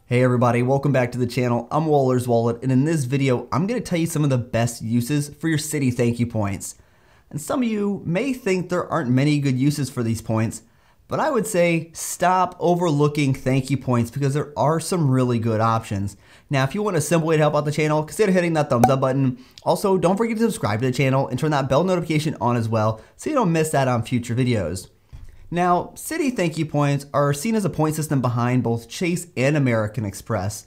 Hey everybody, welcome back to the channel. I'm Waller's Wallet, and in this video, I'm going to tell you some of the best uses for your Citi ThankYou points. And some of you may think there aren't many good uses for these points, but I would say stop overlooking ThankYou points because there are some really good options. Now, if you want a simple way to help out the channel, consider hitting that thumbs up button. Also, don't forget to subscribe to the channel and turn that bell notification on as well so you don't miss that on future videos. Now, Citi ThankYou points are seen as a point system behind both Chase and American Express.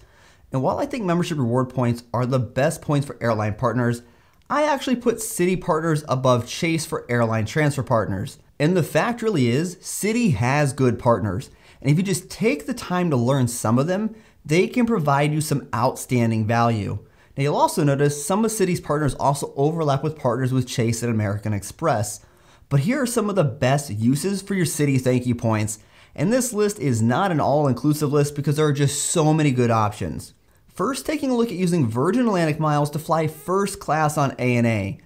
And while I think membership reward points are the best points for airline partners, I actually put Citi partners above Chase for airline transfer partners. And the fact really is, Citi has good partners. And if you just take the time to learn some of them, they can provide you some outstanding value. Now, you'll also notice some of Citi's partners also overlap with partners with Chase and American Express. But here are some of the best uses for your Citi ThankYou points. And this list is not an all-inclusive list because there are just so many good options. First, taking a look at using Virgin Atlantic miles to fly first class on ANA.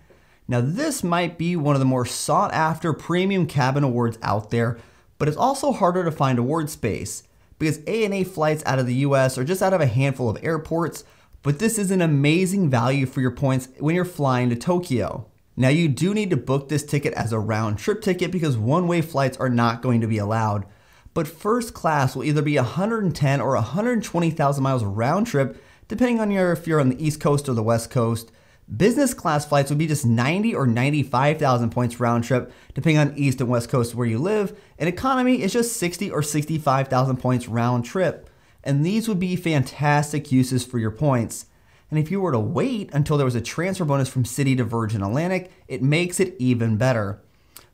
Now, this might be one of the more sought-after premium cabin awards out there, but it's also harder to find award space because ANA flights out of the US are just out of a handful of airports, but this is an amazing value for your points when you're flying to Tokyo. Now, you do need to book this ticket as a round trip ticket because one-way flights are not going to be allowed. But first class will either be 110 or 120,000 miles round trip, depending on if you're on the East Coast or the West Coast. Business class flights would be just 90 or 95,000 points round trip, depending on East and West Coast where you live. And economy is just 60 or 65,000 points round trip. And these would be fantastic uses for your points. And if you were to wait until there was a transfer bonus from Citi to Virgin Atlantic, it makes it even better.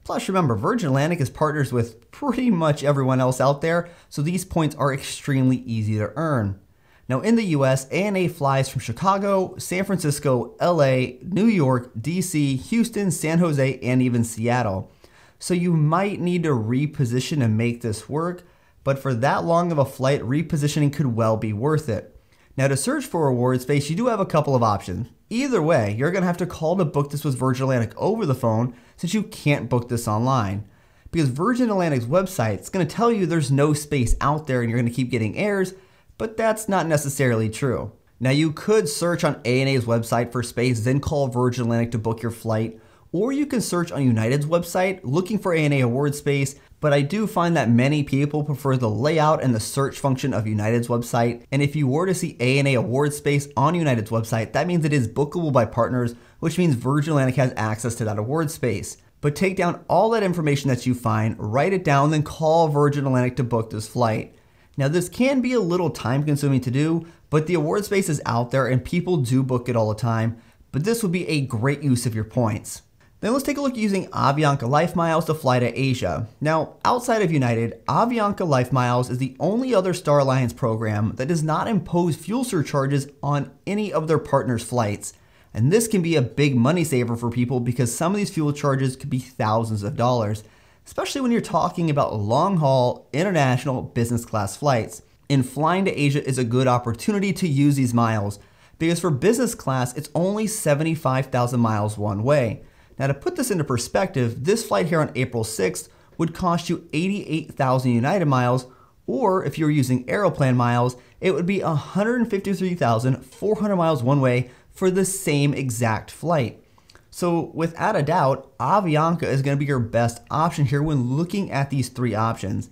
Plus, remember, Virgin Atlantic is partners with pretty much everyone else out there, so these points are extremely easy to earn. Now, in the US, ANA flies from Chicago, San Francisco, LA, New York, DC, Houston, San Jose, and even Seattle. So you might need to reposition to make this work, but for that long of a flight, repositioning could well be worth it. Now, to search for award space, you do have a couple of options. Either way, you're going to have to call to book this with Virgin Atlantic over the phone since you can't book this online. Because Virgin Atlantic's website is going to tell you there's no space out there and you're going to keep getting errors, but that's not necessarily true. Now, you could search on ANA's website for space, then call Virgin Atlantic to book your flight, or you can search on United's website looking for ANA award space, but I do find that many people prefer the layout and the search function of United's website. And if you were to see ANA award space on United's website, that means it is bookable by partners, which means Virgin Atlantic has access to that award space. But take down all that information that you find, write it down, then call Virgin Atlantic to book this flight. Now, this can be a little time consuming to do, but the award space is out there and people do book it all the time, but this would be a great use of your points. Then let's take a look at using Avianca LifeMiles to fly to Asia. Now, outside of United, Avianca LifeMiles is the only other Star Alliance program that does not impose fuel surcharges on any of their partners' flights. And this can be a big money saver for people because some of these fuel charges could be thousands of dollars, especially when you're talking about long-haul, international, business class flights. And flying to Asia is a good opportunity to use these miles because for business class, it's only 75,000 miles one way. Now, to put this into perspective, this flight here on April 6th would cost you 88,000 United miles, or if you were using Aeroplan miles, it would be 153,400 miles one way for the same exact flight. So without a doubt, Avianca is going to be your best option here when looking at these three options.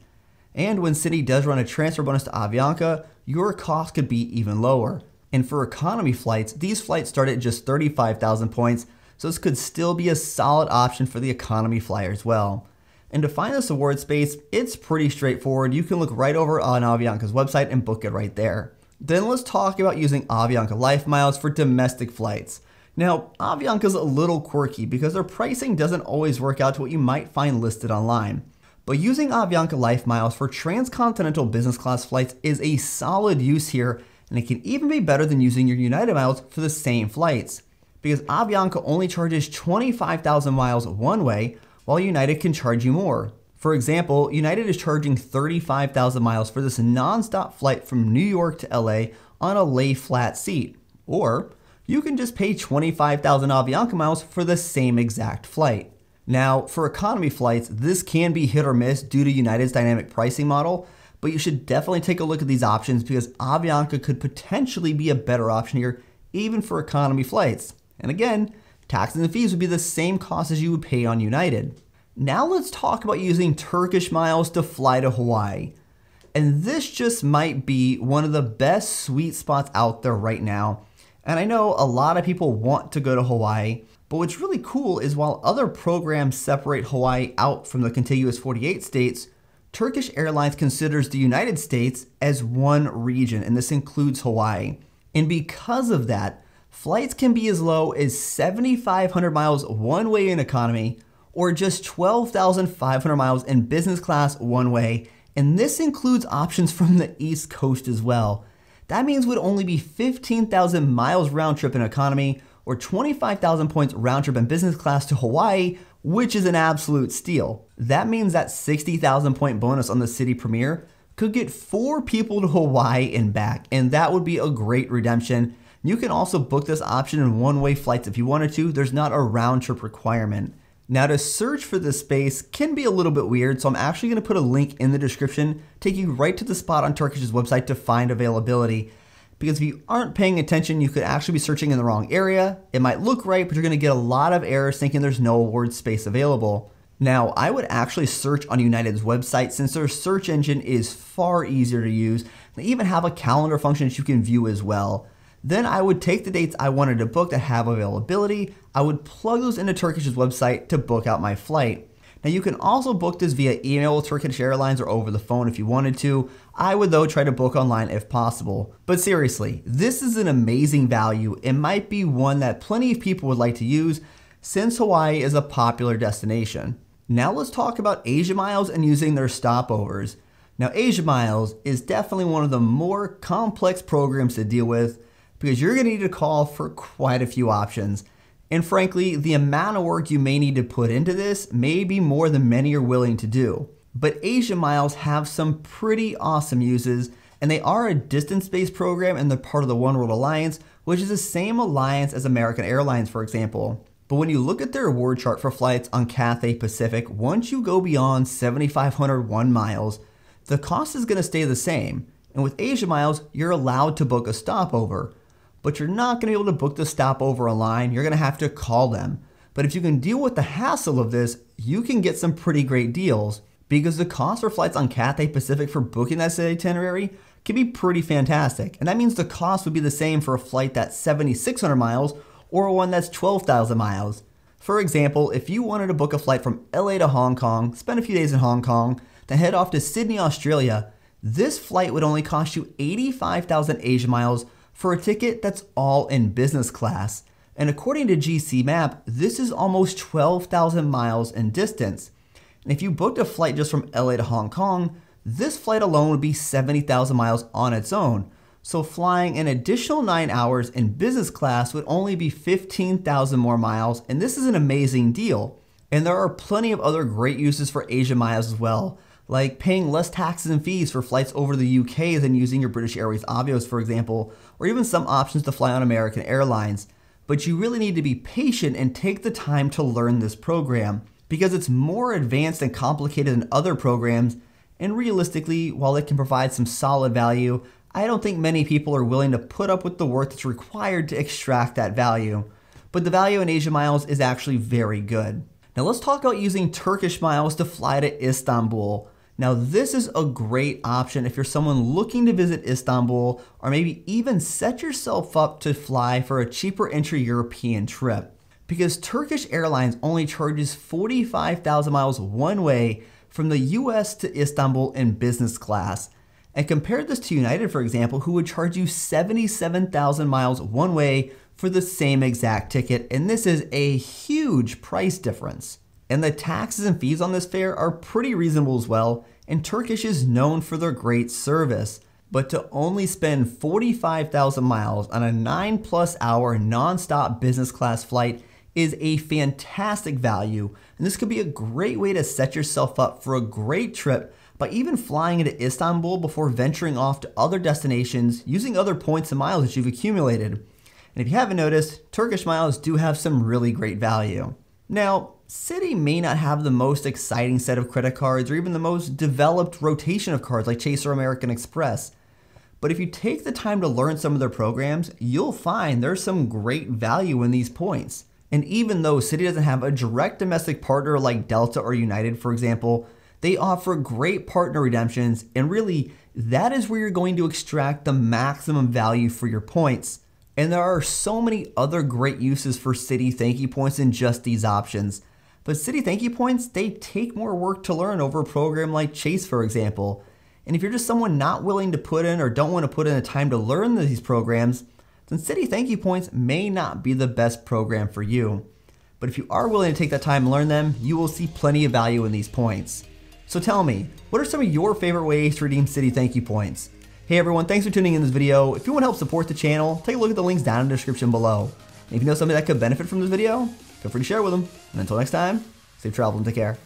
And when Citi does run a transfer bonus to Avianca, your cost could be even lower. And for economy flights, these flights start at just 35,000 points, so this could still be a solid option for the economy flyer as well. And to find this award space, it's pretty straightforward. You can look right over on Avianca's website and book it right there. Then let's talk about using Avianca LifeMiles for domestic flights. Now, Avianca's a little quirky because their pricing doesn't always work out to what you might find listed online. But using Avianca LifeMiles for transcontinental business class flights is a solid use here, and it can even be better than using your United miles for the same flights. Because Avianca only charges 25,000 miles one way, while United can charge you more. For example, United is charging 35,000 miles for this non-stop flight from New York to LA on a lay flat seat. Or you can just pay 25,000 Avianca miles for the same exact flight. Now, for economy flights, this can be hit or miss due to United's dynamic pricing model, but you should definitely take a look at these options because Avianca could potentially be a better option here, even for economy flights. And again, taxes and fees would be the same cost as you would pay on United. Now let's talk about using Turkish miles to fly to Hawaii. And this just might be one of the best sweet spots out there right now. And I know a lot of people want to go to Hawaii, but what's really cool is while other programs separate Hawaii out from the contiguous 48 states, Turkish Airlines considers the United States as one region, and this includes Hawaii. And because of that, flights can be as low as 7,500 miles one way in economy, or just 12,500 miles in business class one way, and this includes options from the East Coast as well. That means it would only be 15,000 miles round trip in economy, or 25,000 points round trip in business class to Hawaii, which is an absolute steal. That means that 60,000 point bonus on the Citi Premier could get 4 people to Hawaii and back, and that would be a great redemption. You can also book this option in one-way flights if you wanted to. There's not a round trip requirement. Now to search for this space can be a little bit weird, so I'm actually going to put a link in the description, take you right to the spot on Turkish's website to find availability. Because if you aren't paying attention, you could actually be searching in the wrong area. It might look right, but you're going to get a lot of errors thinking there's no award space available. Now, I would actually search on United's website since their search engine is far easier to use. They even have a calendar function that you can view as well. Then I would take the dates I wanted to book that have availability. I would plug those into Turkish's website to book out my flight. Now you can also book this via email with Turkish Airlines or over the phone if you wanted to. I would though try to book online if possible. But seriously, this is an amazing value. It might be one that plenty of people would like to use since Hawaii is a popular destination. Now let's talk about Asia Miles and using their stopovers. Now Asia Miles is definitely one of the more complex programs to deal with because you're going to need to call for quite a few options. And frankly, the amount of work you may need to put into this may be more than many are willing to do. But Asia Miles have some pretty awesome uses, and they are a distance-based program and they're part of the One World Alliance, which is the same alliance as American Airlines, for example. But when you look at their award chart for flights on Cathay Pacific, once you go beyond 7,501 miles, the cost is going to stay the same. And with Asia Miles, you're allowed to book a stopover. But you're not going to be able to book the stopover online. You're going to have to call them. But if you can deal with the hassle of this, you can get some pretty great deals because the cost for flights on Cathay Pacific for booking that itinerary can be pretty fantastic. And that means the cost would be the same for a flight that's 7,600 miles or one that's 12,000 miles. For example, if you wanted to book a flight from LA to Hong Kong, spend a few days in Hong Kong, then head off to Sydney, Australia, this flight would only cost you 85,000 Asia miles for a ticket that's all in business class. And according to GC Map, this is almost 12,000 miles in distance. And if you booked a flight just from LA to Hong Kong, this flight alone would be 70,000 miles on its own. So flying an additional 9 hours in business class would only be 15,000 more miles, and this is an amazing deal. And there are plenty of other great uses for Asia Miles as well, like paying less taxes and fees for flights over the UK than using your British Airways Avios, for example, or even some options to fly on American Airlines. But you really need to be patient and take the time to learn this program because it's more advanced and complicated than other programs, and realistically, while it can provide some solid value, I don't think many people are willing to put up with the work that's required to extract that value. But the value in Asia Miles is actually very good. Now let's talk about using Turkish miles to fly to Istanbul. Now this is a great option if you're someone looking to visit Istanbul or maybe even set yourself up to fly for a cheaper intra-European trip. Because Turkish Airlines only charges 45,000 miles one way from the US to Istanbul in business class. And compare this to United, for example, who would charge you 77,000 miles one way for the same exact ticket, and this is a huge price difference. And the taxes and fees on this fare are pretty reasonable as well, and Turkish is known for their great service. But to only spend 45,000 miles on a 9+ hour non-stop business class flight is a fantastic value, and this could be a great way to set yourself up for a great trip by even flying into Istanbul before venturing off to other destinations using other points and miles that you've accumulated. And if you haven't noticed, Turkish miles do have some really great value. Now, Citi may not have the most exciting set of credit cards or even the most developed rotation of cards like Chase or American Express. But if you take the time to learn some of their programs, you'll find there's some great value in these points. And even though Citi doesn't have a direct domestic partner like Delta or United, for example, they offer great partner redemptions, and really, that is where you're going to extract the maximum value for your points. And there are so many other great uses for Citi ThankYou points than just these options. But Citi ThankYou points, they take more work to learn over a program like Chase, for example. And if you're just someone not willing to put in or don't want to put in the time to learn these programs, then Citi ThankYou points may not be the best program for you. But if you are willing to take that time and learn them, you will see plenty of value in these points. So tell me, what are some of your favorite ways to redeem Citi ThankYou points? Hey everyone, thanks for tuning in this video. If you want to help support the channel, take a look at the links down in the description below. And if you know somebody that could benefit from this video, feel free to share with them. And until next time, safe travel and take care.